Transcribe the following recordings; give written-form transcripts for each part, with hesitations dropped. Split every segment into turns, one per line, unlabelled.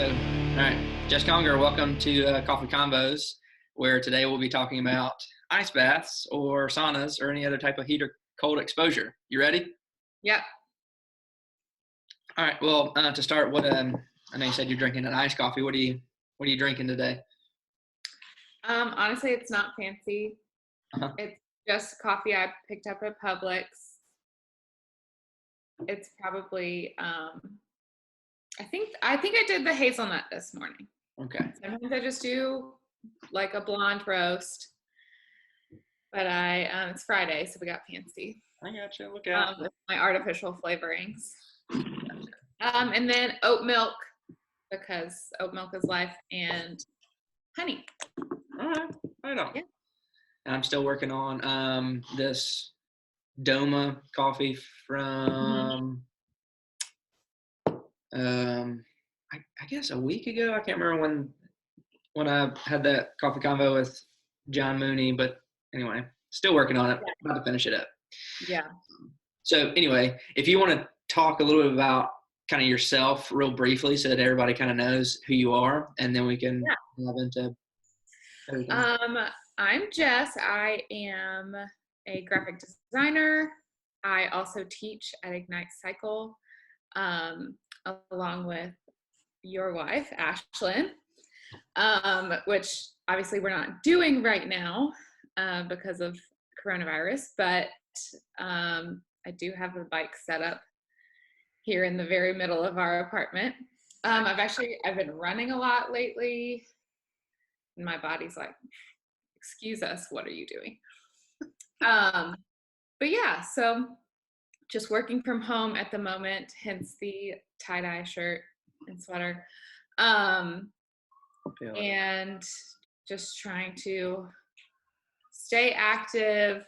So, all right, Jess Conger, welcome to Coffee Convos, where today we'll be talking about ice baths or saunas or any other type of heat or cold exposure. You ready?
Yep.
All right. Well, to start, I know you said you're drinking an iced coffee. What are you drinking today?
Honestly, it's not fancy.
Uh-huh.
It's just coffee I picked up at Publix. It's probably I think I did the hazelnut this morning.
Okay.
Sometimes I just do like a blonde roast, but it's Friday, so we got fancy.
I got you. Look out.
With my artificial flavorings. And then oat milk, because oat milk is life, and honey.
All right. Right on.
Yeah.
I'm still working on this Doma coffee from I guess a week ago. I can't remember when I had that coffee convo with John Mooney, but anyway, still working on it.
Yeah.
About to finish it up.
Yeah.
So anyway, if you want to talk a little bit about kind of yourself real briefly so that everybody kind of knows who you are, and then we can dive into everything.
I'm Jess. I am a graphic designer. I also teach at Ignite Cycle, along with your wife, Ashlyn, which obviously we're not doing right now because of coronavirus, but I do have the bike set up here in the very middle of our apartment. I've been running a lot lately, and my body's like, excuse us, what are you doing? But yeah, so just working from home at the moment, hence the tie-dye shirt and sweater. And just trying to stay active,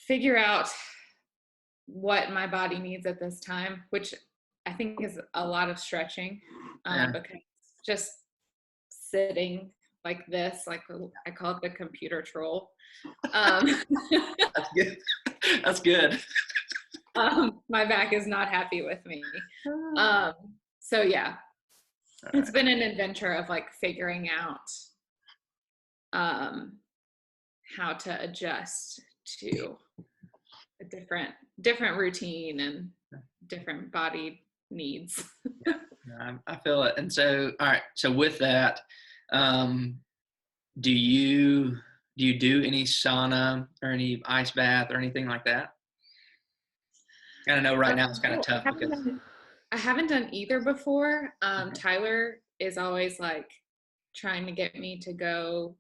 figure out what my body needs at this time, which I think is a lot of stretching, because just sitting like this, like I call it the computer troll.
That's good. That's good.
My back is not happy with me. So yeah, it's been an adventure of like figuring out how to adjust to a different routine and different body needs.
I feel it. And so, all right. So with that, do you do any sauna or any ice bath or anything like that? I know right now it's kind of tough
I haven't done either before. Tyler is always like trying to get me to go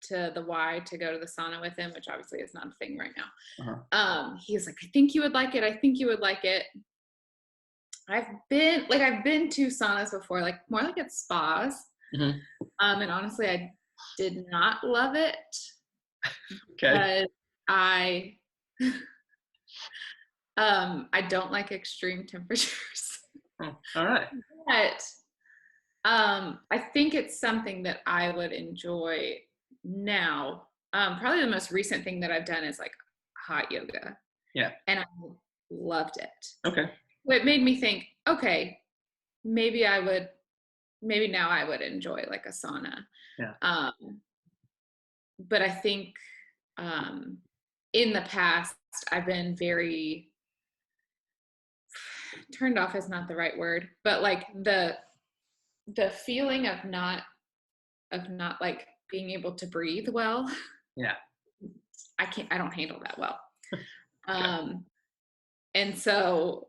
to the Y to go to the sauna with him, which obviously is not a thing right now. He's like, I think you would like it. I think you would like it. I've been to saunas before, like more like at spas. And honestly, I did not love it.
Okay.
But I don't like extreme temperatures.
Oh, all right.
But I think it's something that I would enjoy now. Probably the most recent thing that I've done is like hot yoga.
Yeah.
And I loved it.
Okay.
It made me think, okay, maybe now I would enjoy like a sauna.
Yeah.
But I think in the past I've been very turned off is not the right word, but like the feeling of not like being able to breathe well.
Yeah.
I don't handle that well.
Okay.
And so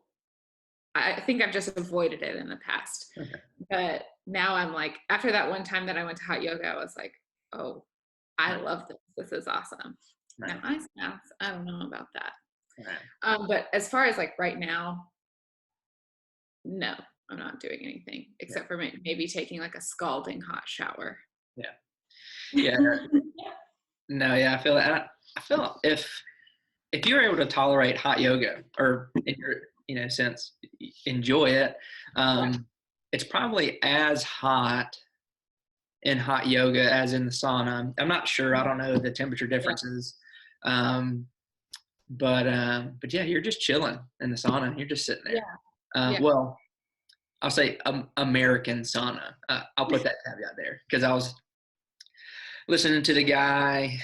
I think I've just avoided it in the past. Okay. But now I'm like, after that one time that I went to hot yoga, I was like, oh, I love this. This is awesome. Right. Now ice baths, I don't know about that. Right. But as far as like right now, no, I'm not doing anything except for maybe taking like a scalding hot shower.
Yeah. Yeah. No, yeah, I feel that. I feel if you're able to tolerate hot yoga or in your sense enjoy it, it's probably as hot in hot yoga as in the sauna. I'm not sure. I don't know the temperature differences. But yeah, you're just chilling in the sauna. You're just sitting there.
Yeah.
Well, I'll say American sauna. I'll put that caveat there because I was listening to the guy,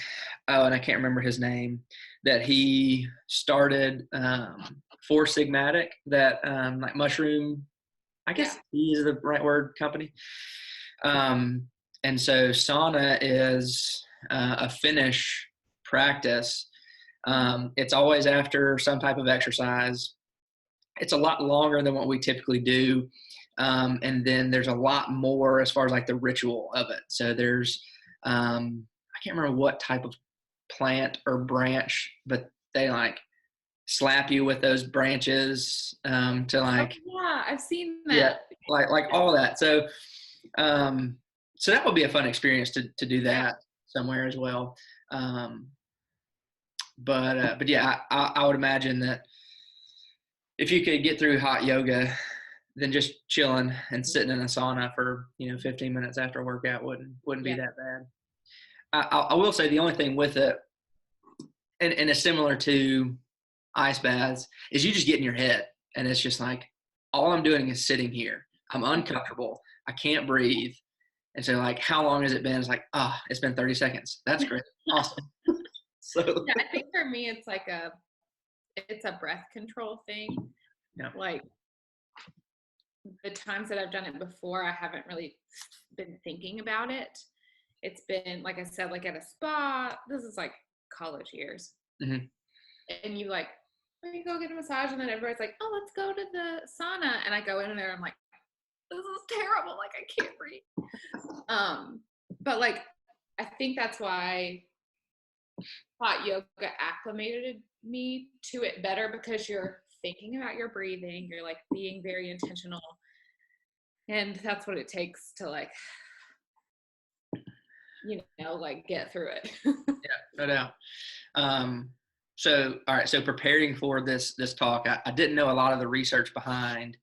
and I can't remember his name, that he started Four Sigmatic, that like mushroom, I guess is the right word, company. And so sauna is a Finnish practice. It's always after some type of exercise. It's a lot longer than what we typically do. And then there's a lot more as far as like the ritual of it. So there's, I can't remember what type of plant or branch, but they like slap you with those branches to like,
yeah, I've seen that.
Yeah, like all that. So, so that would be a fun experience to do that somewhere as well. But yeah, I would imagine that if you could get through hot yoga, then just chilling and sitting in a sauna for 15 minutes after a workout wouldn't be that bad. I will say the only thing with it, and it's similar to ice baths, is you just get in your head and it's just like all I'm doing is sitting here. I'm uncomfortable. I can't breathe. And so like, how long has it been? It's like, it's been 30 seconds. That's great. Awesome. So
yeah, I think for me it's like it's a breath control thing.
Yeah.
Like the times that I've done it before, I haven't really been thinking about it. It's been, like I said, like at a spa. This is like college years.
Mm-hmm.
And you like, you go get a massage, and then everybody's like, oh, let's go to the sauna. And I go in there, I'm like, this is terrible. Like, I can't breathe. But like, I think that's why hot yoga acclimated me to it better, because you're thinking about your breathing. You're like being very intentional. And that's what it takes to like, like get through it.
Yeah, no doubt. So, all right. So preparing for this talk, I didn't know a lot of the research behind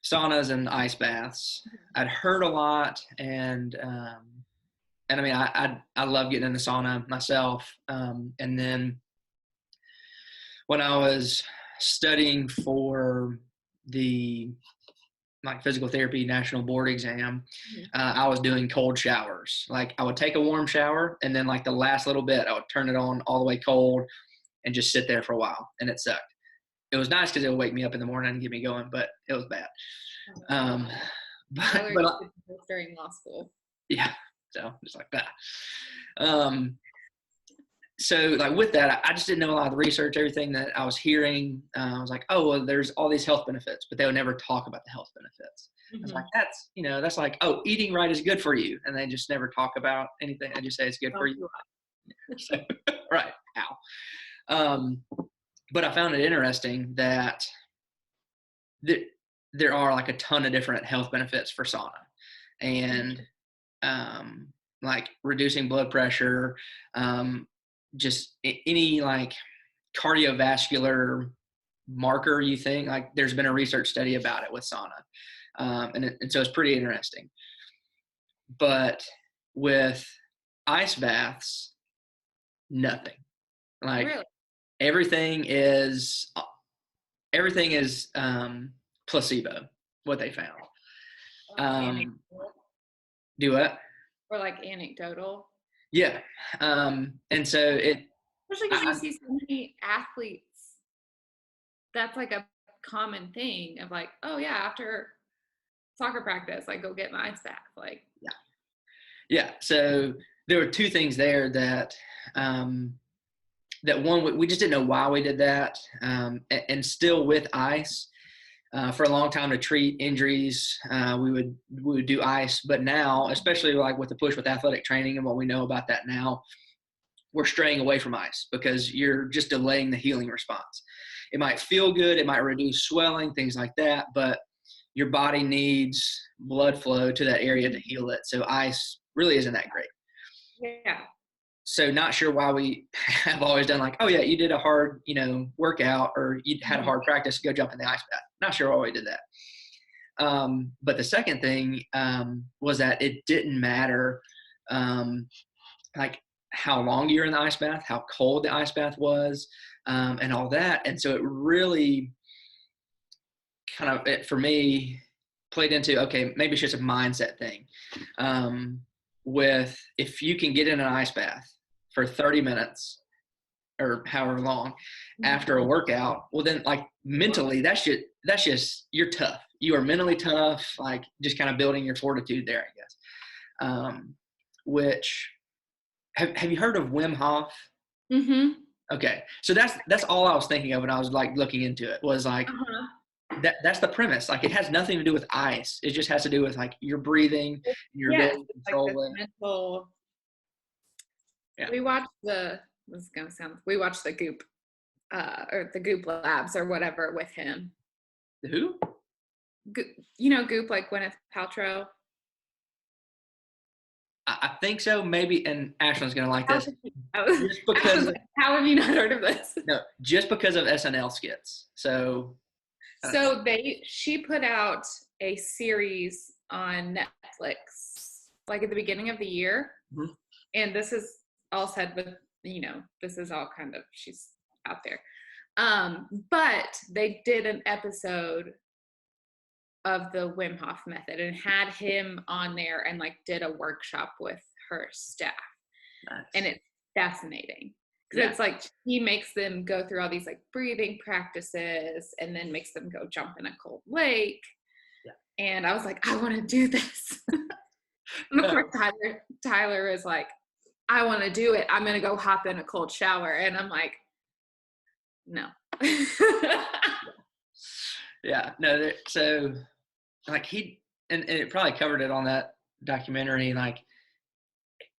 saunas and ice baths. I'd heard a lot, and I mean, I love getting in the sauna myself. And then when I was studying for the physical therapy national board exam, I was doing cold showers. Like I would take a warm shower, and then like the last little bit, I would turn it on all the way cold and just sit there for a while. And it sucked. It was nice because it would wake me up in the morning and get me going, but it was bad. But
during law school.
Yeah. So just like that. So like with that, I just didn't know a lot of the research, everything that I was hearing. I was like, oh, well, there's all these health benefits, but they would never talk about the health benefits. I was like, that's like, oh, eating right is good for you. And they just never talk about anything. I just say it's good for you. So, right. Ow. But I found it interesting that there are like a ton of different health benefits for sauna, and like reducing blood pressure, just any like cardiovascular marker you think, like there's been a research study about it with sauna. And so it's pretty interesting. But with ice baths, nothing. Like
really?
everything is placebo, what they found. Do what?
Or like anecdotal.
Yeah. And so
especially because you see so many athletes, that's like a common thing of like, oh yeah, after soccer practice, I go get my ice bath. Like,
yeah. So there were two things there that one, we just didn't know why we did that. And still with ice, for a long time to treat injuries, we would do ice. But now, especially like with the push with athletic training and what we know about that now, we're straying away from ice because you're just delaying the healing response. It might feel good, it might reduce swelling, things like that, but your body needs blood flow to that area to heal it. So ice really isn't that great.
Yeah.
So not sure why we have always done like, oh yeah, you did a hard, workout, or you had a hard practice, go jump in the ice bath. Not sure why we did that. But the second thing was that it didn't matter like how long you're in the ice bath, how cold the ice bath was, and all that. And so it really for me, played into, okay, maybe it's just a mindset thing. With if you can get in an ice bath for 30 minutes or however long after a workout, well then like mentally that's just you're tough. You are mentally tough, like just kind of building your fortitude there, I guess. Which have you heard of Wim Hof?
Mm-hmm.
Okay. So that's all I was thinking of when I was like looking into it, was like that's the premise. Like it has nothing to do with ice. It just has to do with like your breathing, your ability to control
like
it.
mental.
Yeah.
We watched we watched the Goop, or the Goop Labs or whatever with him.
The who?
Goop, like Gwyneth Paltrow.
I think so, maybe, and Ashlyn's gonna like this.
Just because how have you not heard of this?
No, just because of SNL skits. So
she put out a series on Netflix like at the beginning of the year.
Mm-hmm.
And this is all said with, this is all kind of, she's out there. But they did an episode of the Wim Hof method and had him on there and like did a workshop with her staff.
Nice.
And it's fascinating because it's like he makes them go through all these like breathing practices and then makes them go jump in a cold lake. Yeah. And I was like, I want to do this. And of course Tyler is like, I want to do it. I'm going to go hop in a cold shower. And I'm like, no.
Yeah, no. So like and it probably covered it on that documentary. Like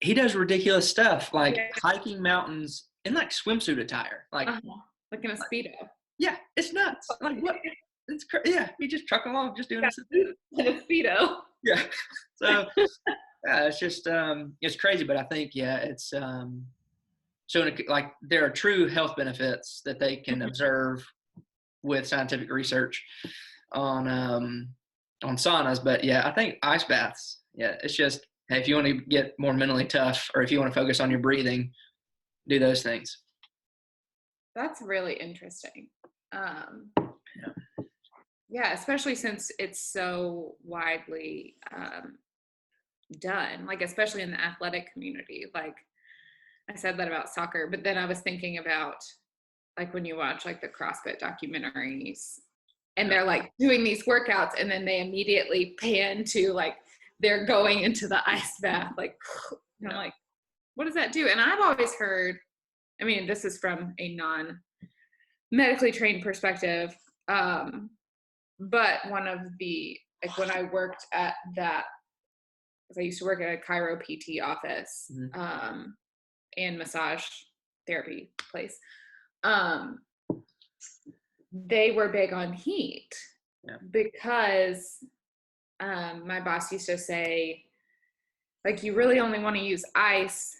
he does ridiculous stuff, like hiking mountains in like swimsuit attire, like
in a Speedo.
Yeah, it's nuts. Like what? It's he just truck along, just doing this
in a Speedo.
Yeah. So it's just it's crazy, but I think it's showing like there are true health benefits that they can observe with scientific research on saunas. But I think ice baths, it's just, hey, if you want to get more mentally tough or if you want to focus on your breathing, do those things.
That's really interesting. Especially since it's so widely done, like especially in the athletic community. Like I said that about soccer, but then I was thinking about like when you watch like the CrossFit documentaries and they're like doing these workouts and then they immediately pan to like they're going into the ice bath, like, and I'm like, what does that do? And I've always heard, I mean, this is from a non-medically trained perspective, but one of the, like when I worked at that, because I used to work at a chiro PT office, and massage therapy place, they were big on heat because my boss used to say, like, you really only want to use ice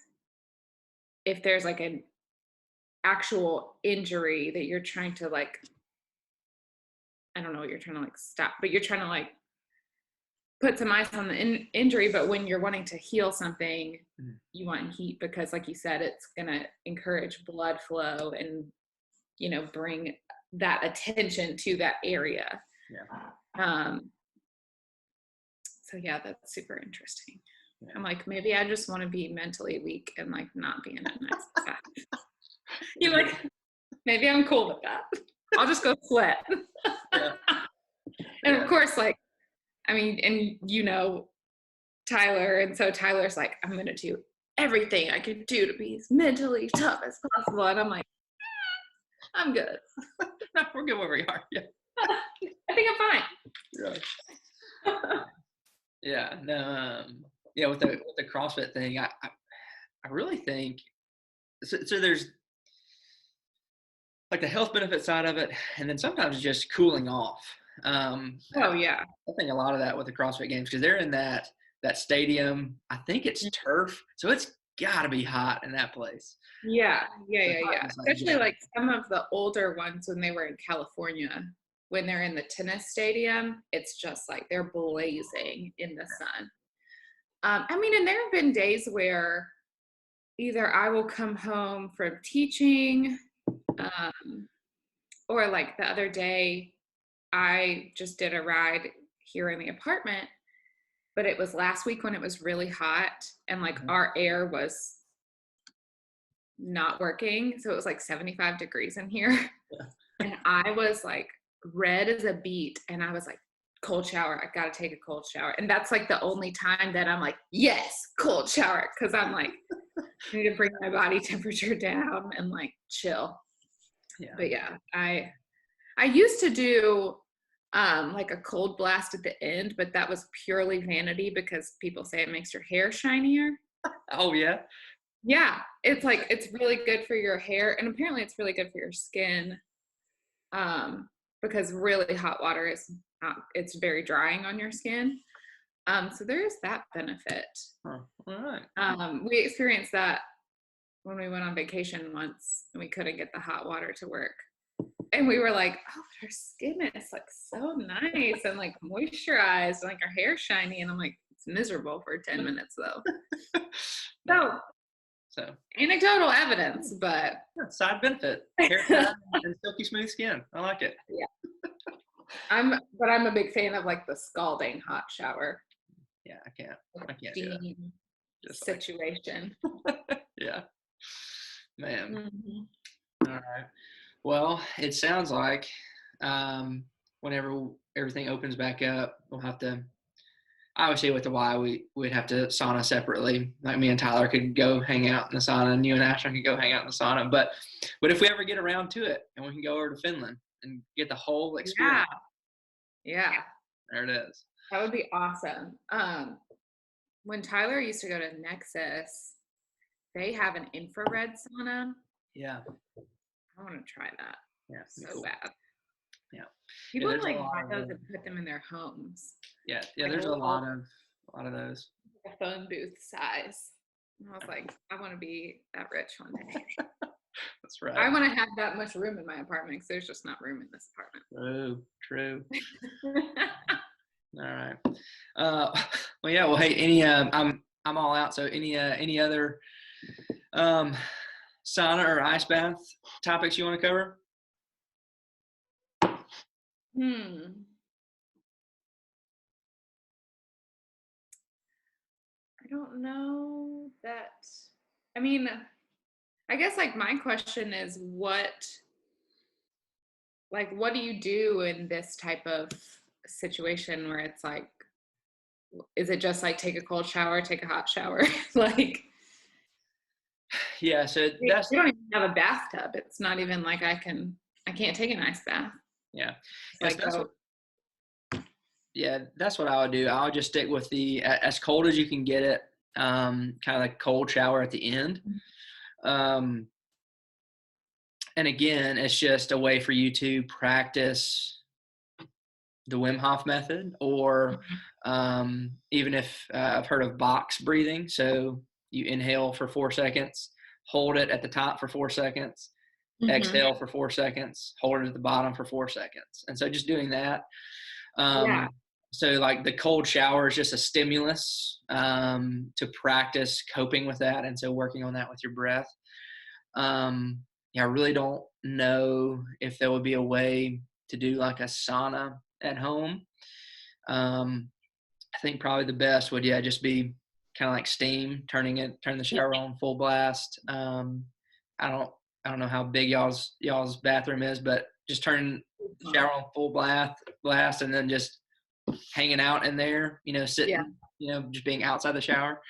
if there's like an actual injury that you're trying to like, I don't know what you're trying to like stop, but you're trying to like put some ice on the injury. But when you're wanting to heal something, you want heat because, like you said, it's going to encourage blood flow and, bring that attention to that area. So that's super interesting. I'm like, maybe I just want to be mentally weak and like not be in a nice bath. You're like, maybe I'm cool with that. I'll just go sweat. And of course, like, I mean, and Tyler, and so Tyler's like, I'm going to do everything I can do to be as mentally tough as possible. And I'm like, I'm good.
No, we're good where we are. Yeah.
I think I'm fine.
With the CrossFit thing, I really think so there's like the health benefit side of it, and then sometimes just cooling off. I think a lot of that with the CrossFit games, because they're in that stadium. I think it's turf, so it's got to be hot in that place.
Yeah. Especially like some of the older ones when they were in California, when they're in the tennis stadium, it's just like they're blazing in the sun. I mean, and there have been days where either I will come home from teaching, or like the other day, I just did a ride here in the apartment, but it was last week when it was really hot and like our air was not working. So it was like 75 degrees in here.
Yeah.
And I was like red as a beet. And I was like, cold shower. I got to take a cold shower. And that's like the only time that I'm like, yes, cold shower. Cause I'm like, I need to bring my body temperature down and like chill.
Yeah.
But yeah, I used to do like a cold blast at the end, but that was purely vanity because people say it makes your hair shinier.
Oh yeah.
Yeah, it's like, it's really good for your hair, and apparently it's really good for your skin, because really hot water is it's very drying on your skin. So there is that benefit.
Huh. All right.
We experienced that when we went on vacation once and we couldn't get the hot water to work. And we were like, oh, but our skin is like so nice and like moisturized and like our hair's shiny. And I'm like, it's miserable for 10 minutes though. So anecdotal evidence, but
side benefit. Haircut and silky smooth skin. I like it.
Yeah. I'm a big fan of like the scalding hot shower.
Yeah, I can't do that. Just
situation.
Yeah. Man.
Mm-hmm.
All right. Well, it sounds like whenever everything opens back up, we'll have to, obviously with the Y, we'd have to sauna separately. Like me and Tyler could go hang out in the sauna, and you and Ashton could go hang out in the sauna. But if we ever get around to it and we can go over to Finland and get the whole experience.
Yeah.
There it is.
That would be awesome. When Tyler used to go to Nexus, they have an infrared sauna.
Yeah.
I want to try that.
Yeah.
So
cool.
bad.
Yeah.
People like buy those and put them in their homes.
Yeah. Yeah. Like there's a lot of those.
A phone booth size. And I was like, I want to be that rich one day.
That's right.
I want to have that much room in my apartment because there's just not room in this apartment.
True. All right. Well, yeah. Well, hey, I'm all out. So any other sauna or ice bath topics you want to cover?
I don't know that. I mean, I guess like my question is what do you do in this type of situation where it's like, is it just like take a cold shower, take a hot shower? Like,
yeah, so
we don't even have a bathtub. It's not even like I can't take an ice bath.
Yeah.
Like,
that's what I would do. I would just stick with the as cold as you can get it, kind of like cold shower at the end. And again, it's just a way for you to practice the Wim Hof method, or even if I've heard of box breathing. So you inhale for 4 seconds, hold it at the top for 4 seconds, exhale for 4 seconds, hold it at the bottom for 4 seconds. And so just doing that. So like the cold shower is just a stimulus to practice coping with that. And so working on that with your breath. I really don't know if there would be a way to do like a sauna at home. I think probably the best would, just be kind of like steam, turn the shower on full blast. I don't know how big y'all's bathroom is, but just turn the shower on full blast and then just hanging out in there, sitting, just being outside the shower.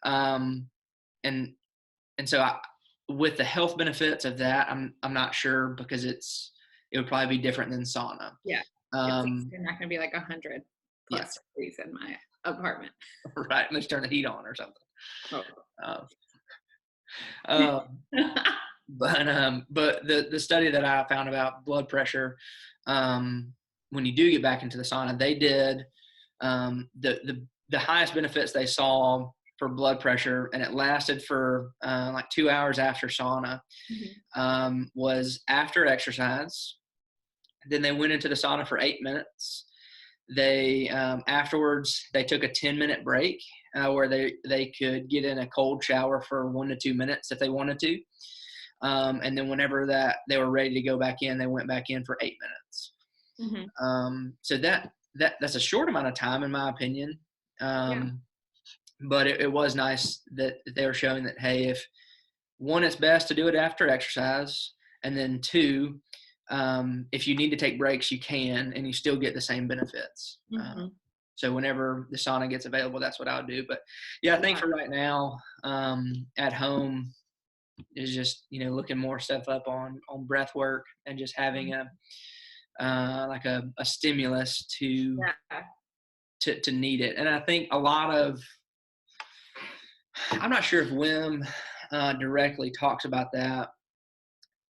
And so with the health benefits of that, I'm not sure, because it would probably be different than sauna. Yeah.
It's not going to be like 100 plus degrees in my apartment.
Right. Let's turn the heat on or something. But the study that I found about blood pressure, when you do get back into the sauna, they did the highest benefits they saw for blood pressure, and it lasted for like 2 hours after sauna, was after exercise. Then they went into the sauna for 8 minutes. They afterwards they took a 10-minute break where they could get in a cold shower for 1 to 2 minutes if they wanted to, and then whenever that they were ready to go back in, they went back in for 8 minutes. So that's a short amount of time in my opinion.
Yeah.
But it was nice that they were showing that, hey, if one, it's best to do it after exercise, and then two, if you need to take breaks, you can, and you still get the same benefits. So whenever the sauna gets available, that's what I would do. But yeah, I think for right now, at home is just, looking more stuff up on breath work and just having like a stimulus to need it. And I think a lot of, I'm not sure if Wim directly talks about that,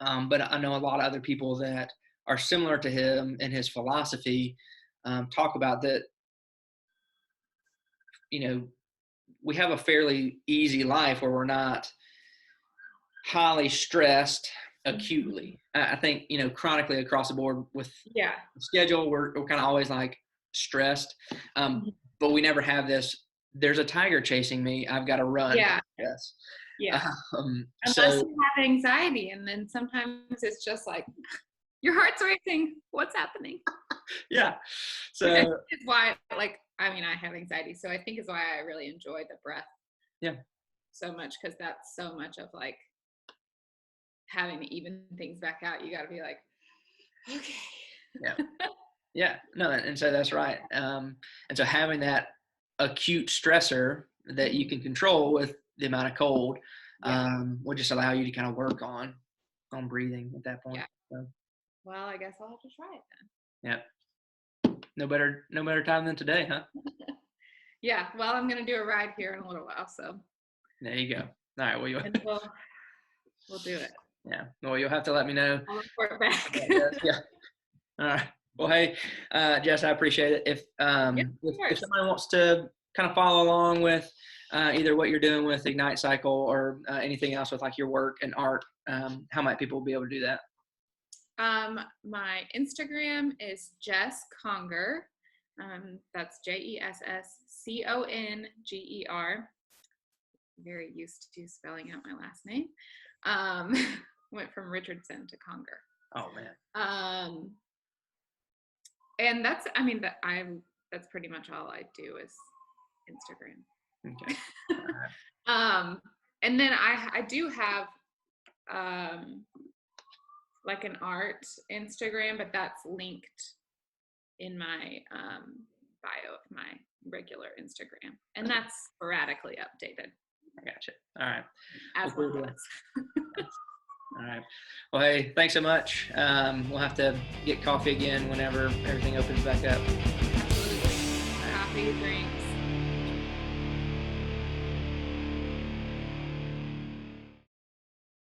but I know a lot of other people that are similar to him in his philosophy talk about that. We have a fairly easy life where we're not highly stressed acutely. I think, chronically across the board with the schedule, we're kind of always like stressed, but we never have this, there's a tiger chasing me, I've got to run. Yes.
Unless you have anxiety, and then sometimes it's just like your heart's racing, what's happening?
So
it's why, I have anxiety, so I think is why I really enjoy the breath so much, because that's so much of like having to even things back out. You got to be like, okay.
No, and so that's right. And so having that acute stressor that you can control with the amount of cold will just allow you to kind of work on breathing at that point. So.
Well, I guess I'll have to try it then.
Yeah. No better time than today, huh?
Well, I'm going to do a ride here in a little while, so. There
you go. All right, well,
we'll do it.
Yeah. Well, you'll have to let me know.
I'll report back.
All right. Well, hey, Jess, I appreciate it. If somebody wants to kind of follow along with either what you're doing with Ignite Cycle or anything else with like your work and art, how might people be able to do that?
My Instagram is Jess Conger. That's JessConger. Very used to spelling out my last name. Went from Richardson to Conger.
Oh man.
And that's pretty much all I do is Instagram.
Okay.
And then I do have like an art Instagram, but that's linked in my bio of my regular Instagram, and that's sporadically updated.
I gotcha. All right.
As well as.
All right. Well, hey, thanks so much. We'll have to get coffee again whenever everything opens back up.
Absolutely. Coffee, drinks.